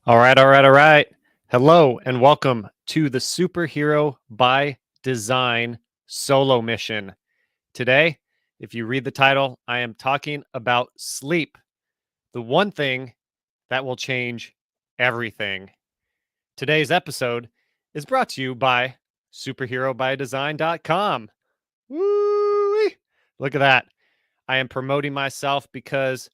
All right. Hello and welcome to the Superhero by Design solo mission. Today, if you read the title, I am talking about sleep, the one thing that will change everything. Today's episode is brought to you by superherobydesign.com. Woo! Look at that. I am promoting myself because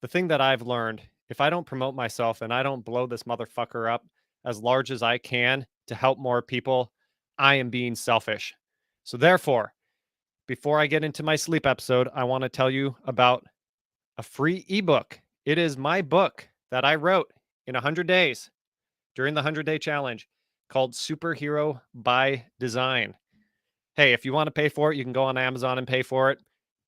the thing that I've learned, if I don't promote myself and I don't blow this motherfucker up as large as I can to help more people, I am being selfish. So, therefore, before I get into my sleep episode, I want to tell you about a free ebook. It is my book that I wrote in 100 days during the 100-day challenge called Superhero by Design. Hey, if you want to pay for it, you can go on Amazon and pay for it.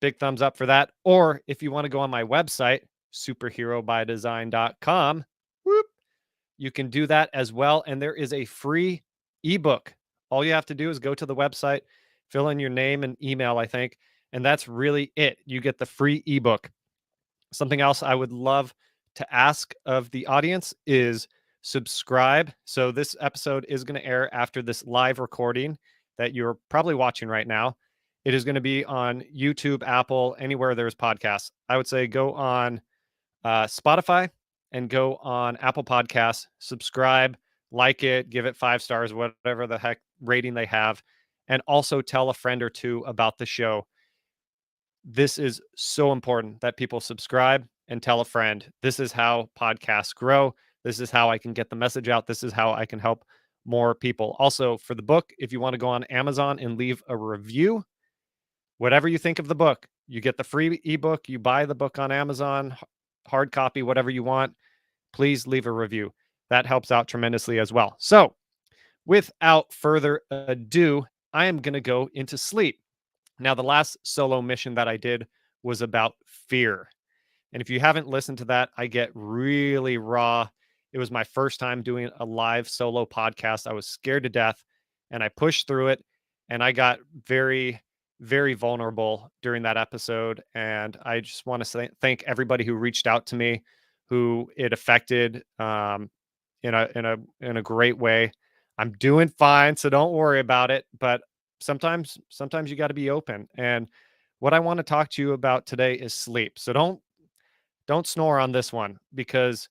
Big thumbs up for that. Or if you want to go on my website, superherobydesign.com, whoop, you can do that as well. And there is a free ebook. All you have to do is go to the website, fill in your name and email, I think, and that's really it. You get the free ebook. Something else I would love to ask of the audience is subscribe. So this episode is going to air after this live recording that you're probably watching right now. It is going to be on YouTube, Apple, anywhere there's podcasts. I would say go on Spotify and go on Apple Podcasts, subscribe, like it, give it 5 stars, whatever the heck rating they have, and also tell a friend or two about the show. This is so important that people subscribe and tell a friend. This is how podcasts grow. This is how I can get the message out. This is how I can help more people. Also, for the book, if you want to go on Amazon and leave a review, whatever you think of the book, you get the free ebook. You buy the book on Amazon, hard copy, whatever you want. Please leave a review. That helps out tremendously as well. So, without further ado, I am going to go into sleep. Now, the last solo mission that I did was about fear. And if you haven't listened to that, I get really raw. It was my first time doing a live solo podcast. I was scared to death and I pushed through it. And I got very, very vulnerable during that episode. And I just want to thank everybody who reached out to me, who it affected in a great way. I'm doing fine, so don't worry about it. But sometimes you got to be open. And what I want to talk to you about today is sleep. So don't snore on this one, because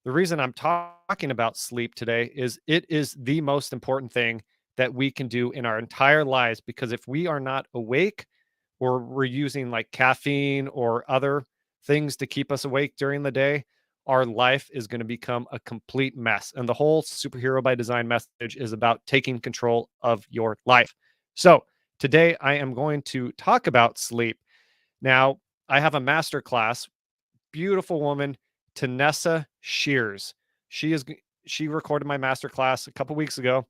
the reason I'm talking about sleep today is it is the most important thing that we can do in our entire lives. Because if we are not awake, or we're using like caffeine or other things to keep us awake during the day, our life is going to become a complete mess. And the whole Superhero by Design message is about taking control of your life. So today I am going to talk about sleep. Now, I have a master class, beautiful woman, Tanessa Shears. She recorded my master class a couple weeks ago.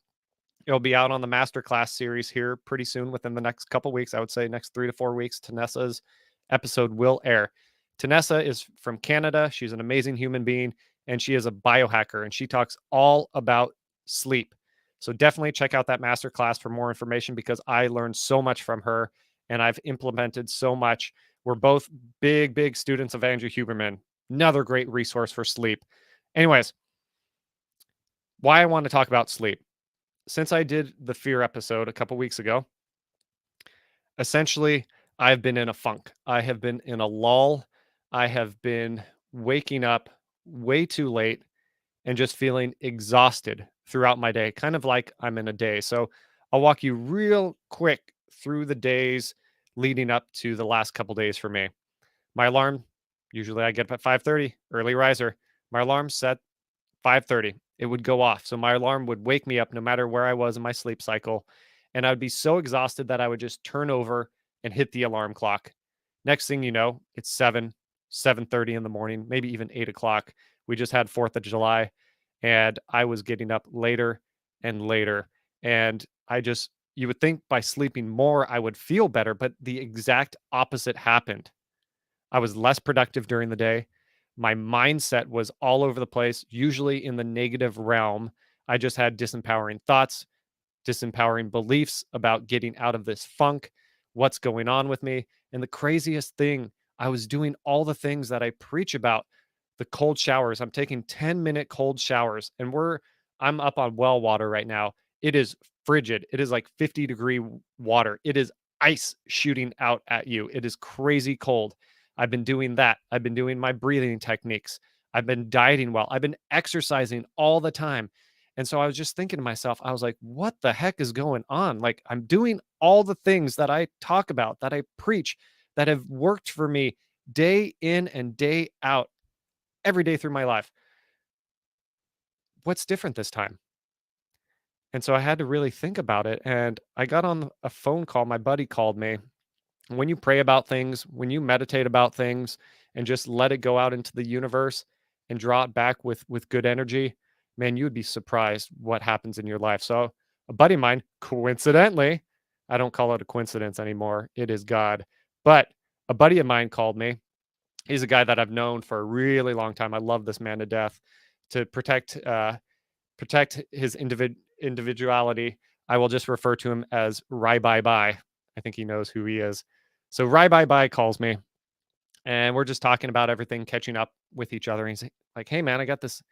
It'll be out on the masterclass series here pretty soon, within the next couple weeks. I would say next 3 to 4 weeks, Tanessa's episode will air. Tanessa is from Canada. She's an amazing human being, and she is a biohacker, and she talks all about sleep. So definitely check out that masterclass for more information, because I learned so much from her and I've implemented so much. We're both big, big students of Andrew Huberman. Another great resource for sleep. Anyways, why I want to talk about sleep. Since I did the fear episode a couple weeks ago, essentially, I've been in a funk. I have been in a lull. I have been waking up way too late and just feeling exhausted throughout my day, kind of like I'm in a day. So I'll walk you real quick through the days leading up to the last couple days for me. My alarm, usually I get up at 5:30, early riser. My alarm set 5:30. It would go off. So my alarm would wake me up no matter where I was in my sleep cycle. And I would be so exhausted that I would just turn over and hit the alarm clock. Next thing you know, it's 7:30 in the morning, maybe even 8 o'clock. We just had 4th of July and I was getting up later and later. And you would think by sleeping more, I would feel better, but the exact opposite happened. I was less productive during the day. My mindset was all over the place, usually in the negative realm. I just had disempowering thoughts, disempowering beliefs about getting out of this funk, what's going on with me. And the craziest thing, I was doing all the things that I preach about, the cold showers. I'm taking 10-minute cold showers, and I'm up on well water right now. It is frigid. It is like 50-degree water. It is ice shooting out at you. It is crazy cold. I've been doing that. I've been doing my breathing techniques. I've been dieting well. I've been exercising all the time. And so I was just thinking to myself, I was like, what the heck is going on? Like, I'm doing all the things that I talk about, that I preach, that have worked for me day in and day out, every day through my life. What's different this time? And so I had to really think about it. And I got on a phone call. My buddy called me. When you pray about things, when you meditate about things and just let it go out into the universe and draw it back with good energy, man, you would be surprised what happens in your life. So a buddy of mine, coincidentally, I don't call it a coincidence anymore. It is God. But a buddy of mine called me. He's a guy that I've known for a really long time. I love this man to death. To protect his individuality, I will just refer to him as Rai Bye Bye. I think he knows who he is. So Rai Bye Bye calls me, and we're just talking about everything, catching up with each other. And he's like, "Hey man, I got this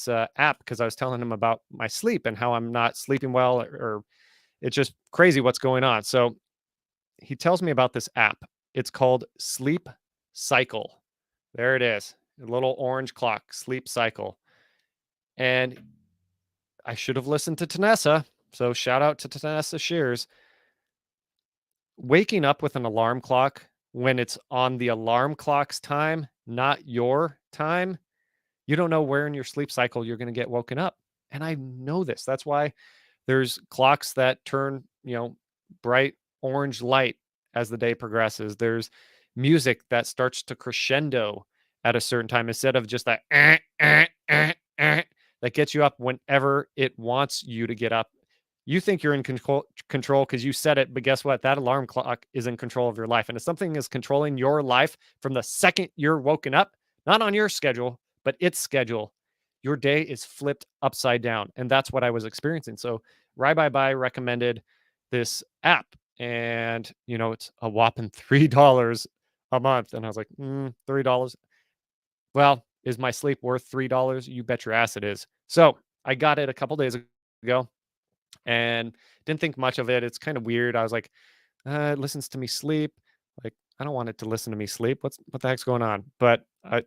app," because I was telling him about my sleep and how I'm not sleeping well, or it's just crazy what's going on. So he tells me about this app. It's called Sleep Cycle. There it is, a little orange clock, Sleep Cycle. And I should have listened to Tanessa. So shout out to Tanessa Shears. Waking up with an alarm clock when it's on the alarm clock's time, not your time, you don't know where in your sleep cycle you're going to get woken up. And I know this. That's why there's clocks that turn, bright orange light as the day progresses. There's music that starts to crescendo at a certain time instead of just that that gets you up whenever it wants you to get up. You think you're in control because you set it, but guess what? That alarm clock is in control of your life. And if something is controlling your life from the second you're woken up, not on your schedule, but its schedule, your day is flipped upside down. And that's what I was experiencing. So Rai Bye Bye recommended this app, and it's a whopping $3 a month. And I was like, $3. Well, is my sleep worth $3? You bet your ass it is. So I got it a couple days ago and didn't think much of it. It's kind of weird. I was like, it listens to me sleep. Like, I don't want it to listen to me sleep. What the heck's going on? But I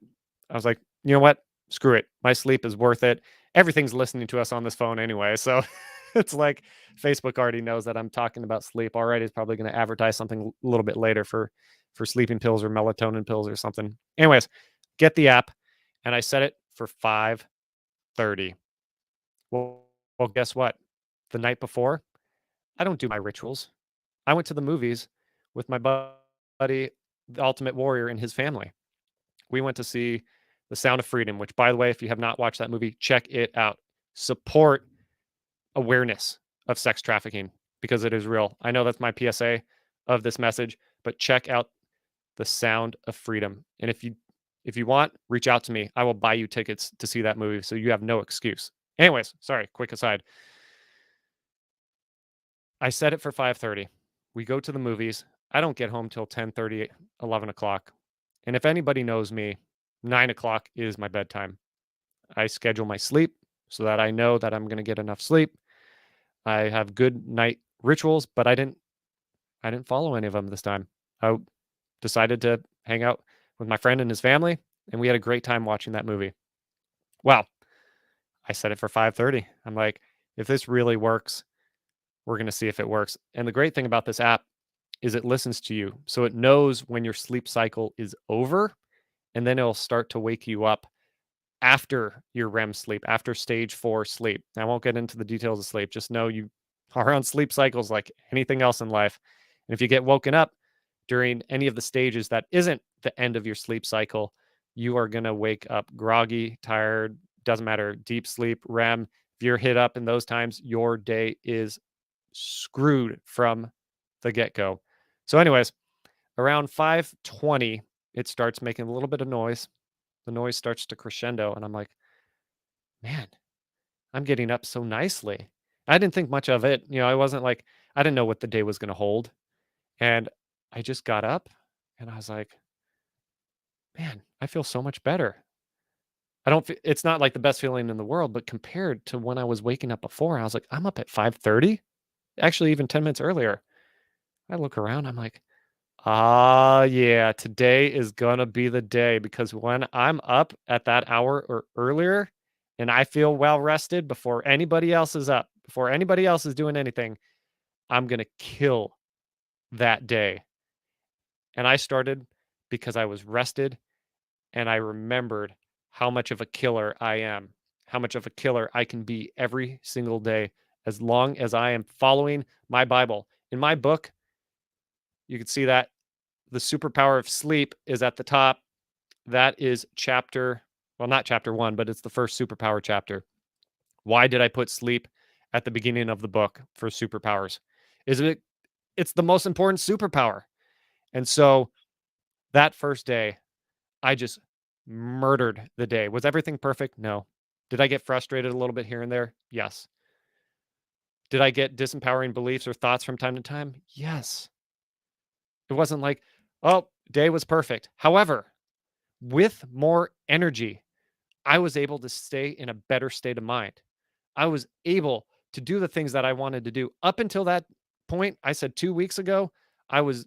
was like, you know what? Screw it. My sleep is worth it. Everything's listening to us on this phone anyway. So it's like Facebook already knows that I'm talking about sleep already. It's probably going to advertise something a little bit later for sleeping pills or melatonin pills or something. Anyways, get the app, and I set it for 5:30. Well, guess what? The night before, I don't do my rituals. I went to the movies with my buddy, the Ultimate Warrior, and his family. We went to see The Sound of Freedom, which, by the way, if you have not watched that movie, check it out. Support awareness of sex trafficking because it is real. I know that's my PSA of this message, but check out The Sound of Freedom. And if you want, reach out to me. I will buy you tickets to see that movie so you have no excuse. Anyways, sorry, quick aside. I set it for 5:30. We go to the movies. I don't get home till 10:30, 11 o'clock. And if anybody knows me, 9 o'clock is my bedtime. I schedule my sleep so that I know that I'm going to get enough sleep. I have good night rituals, but I didn't follow any of them this time. I decided to hang out with my friend and his family, and we had a great time watching that movie. Well, I set it for 5:30. I'm like, if this really works, we're going to see if it works. And the great thing about this app is it listens to you. So it knows when your sleep cycle is over, and then it'll start to wake you up after your REM sleep, after stage 4 sleep. I won't get into the details of sleep. Just know you are on sleep cycles like anything else in life. And if you get woken up during any of the stages that isn't the end of your sleep cycle, you are going to wake up groggy, tired, doesn't matter, deep sleep, REM. If you're hit up in those times, your day is screwed from the get-go. So anyways, around 5:20, it starts making a little bit of noise. The noise starts to crescendo, and I'm like, man, I'm getting up so nicely. I didn't think much of it. I wasn't like, I didn't know what the day was going to hold. And I just got up and I was like, man, I feel so much better. it's not like the best feeling in the world, but compared to when I was waking up before, I was like, I'm up at 5:30, actually even 10 minutes earlier. I look around, I'm like, ah, yeah, today is gonna be the day because when I'm up at that hour or earlier and I feel well rested before anybody else is up, before anybody else is doing anything, I'm gonna kill that day. And I started because I was rested and I remembered how much of a killer I am, how much of a killer I can be every single day as long as I am following my Bible. In my book, you can see that the superpower of sleep is at the top. That is chapter, well, not chapter one, but it's the first superpower chapter. Why did I put sleep at the beginning of the book for superpowers? Is it it's the most important superpower. And so that first day, I just murdered the day. Was everything perfect? No. Did I get frustrated a little bit here and there? Yes. Did I get disempowering beliefs or thoughts from time to time? Yes. It wasn't like, oh, day was perfect. However, with more energy, I was able to stay in a better state of mind. I was able to do the things that I wanted to do. Up until that point, I said 2 weeks ago, I was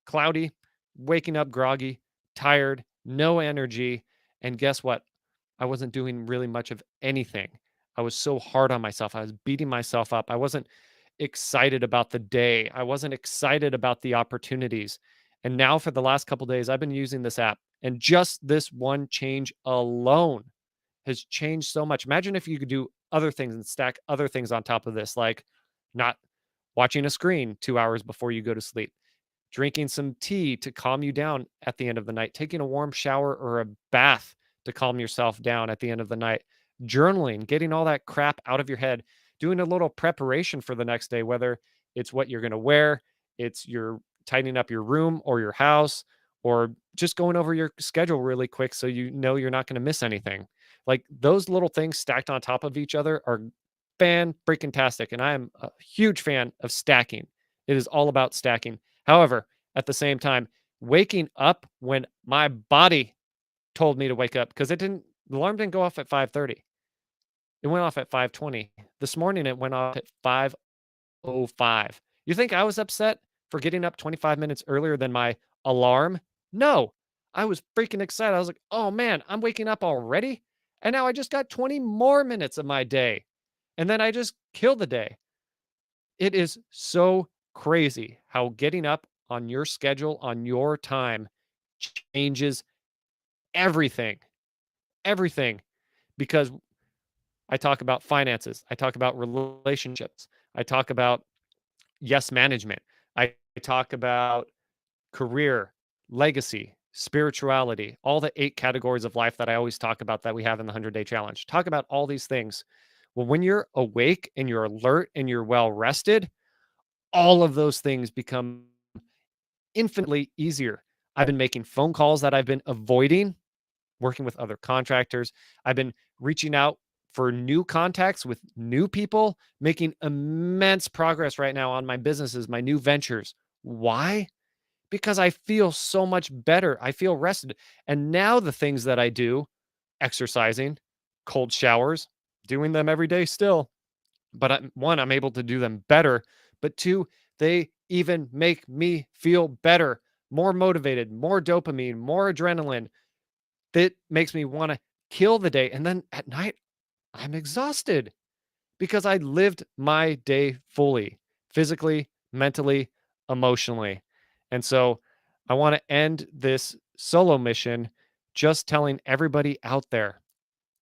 cloudy, waking up groggy, tired, no energy, and guess what? I wasn't doing really much of anything. I was so hard on myself. I was beating myself up. I wasn't excited about the day. I wasn't excited about the opportunities. And now for the last couple days, I've been using this app, and just this one change alone has changed so much. Imagine if you could do other things and stack other things on top of this, like not watching a screen 2 hours before you go to sleep, drinking some tea to calm you down at the end of the night, taking a warm shower or a bath to calm yourself down at the end of the night, journaling, getting all that crap out of your head, doing a little preparation for the next day, whether it's what you're going to wear, it's your tidying up your room or your house, or just going over your schedule really quick so you know you're not going to miss anything. Like those little things stacked on top of each other are fan freaking tastic. And I am a huge fan of stacking. It is all about stacking. However, at the same time, waking up when my body told me to wake up because the alarm didn't go off at 5:30. It went off at 5:20. This morning it went off at 5:05. You think I was upset for getting up 25 minutes earlier than my alarm? No. I was freaking excited. I was like, "Oh man, I'm waking up already? And now I just got 20 more minutes of my day." And then I just killed the day. It is so crazy how getting up on your schedule, on your time changes everything, everything. Because I talk about finances, I talk about relationships, I talk about yes management, I talk about career, legacy, spirituality, all the 8 categories of life that I always talk about that we have in the 100-day challenge. Talk about all these things. Well, when you're awake and you're alert and you're well rested, all of those things become infinitely easier. I've been making phone calls that I've been avoiding, working with other contractors. I've been reaching out for new contacts with new people, making immense progress right now on my businesses, my new ventures. Why? Because I feel so much better. I feel rested. And now the things that I do, exercising, cold showers, doing them every day still, but one, I'm able to do them better, but two, they even make me feel better, more motivated, more dopamine, more adrenaline. That makes me want to kill the day. And then at night, I'm exhausted because I lived my day fully, physically, mentally, emotionally. And so I want to end this solo mission just telling everybody out there,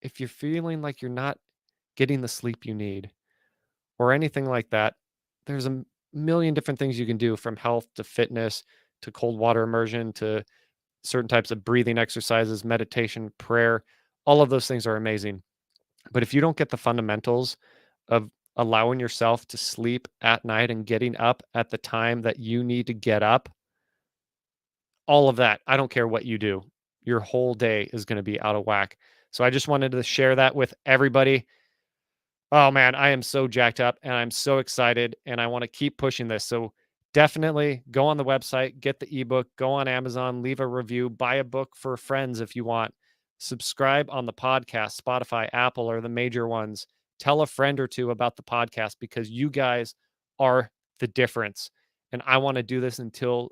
if you're feeling like you're not getting the sleep you need, or anything like that, there's a million different things you can do, from health to fitness to cold water immersion to certain types of breathing exercises, meditation, prayer. All of those things are amazing. But if you don't get the fundamentals of allowing yourself to sleep at night and getting up at the time that you need to get up, all of that, I don't care what you do, your whole day is going to be out of whack. So I just wanted to share that with everybody. Oh man, I am so jacked up and I'm so excited and I want to keep pushing this. So definitely go on the website, get the ebook, go on Amazon, leave a review, buy a book for friends if you want. subscribe on the podcast, Spotify, Apple, or the major ones. Tell a friend or two about the podcast because you guys are the difference. And I want to do this until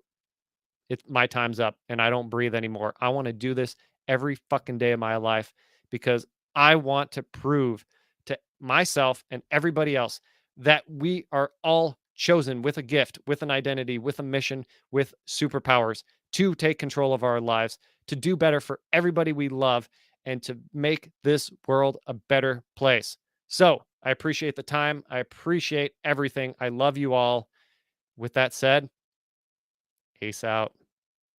my time's up and I don't breathe anymore. I want to do this every fucking day of my life because I want to prove to myself and everybody else that we are all chosen with a gift, with an identity, with a mission, with superpowers to take control of our lives, to do better for everybody we love, and to make this world a better place. So I appreciate the time. I appreciate everything. I love you all. With that said, peace out.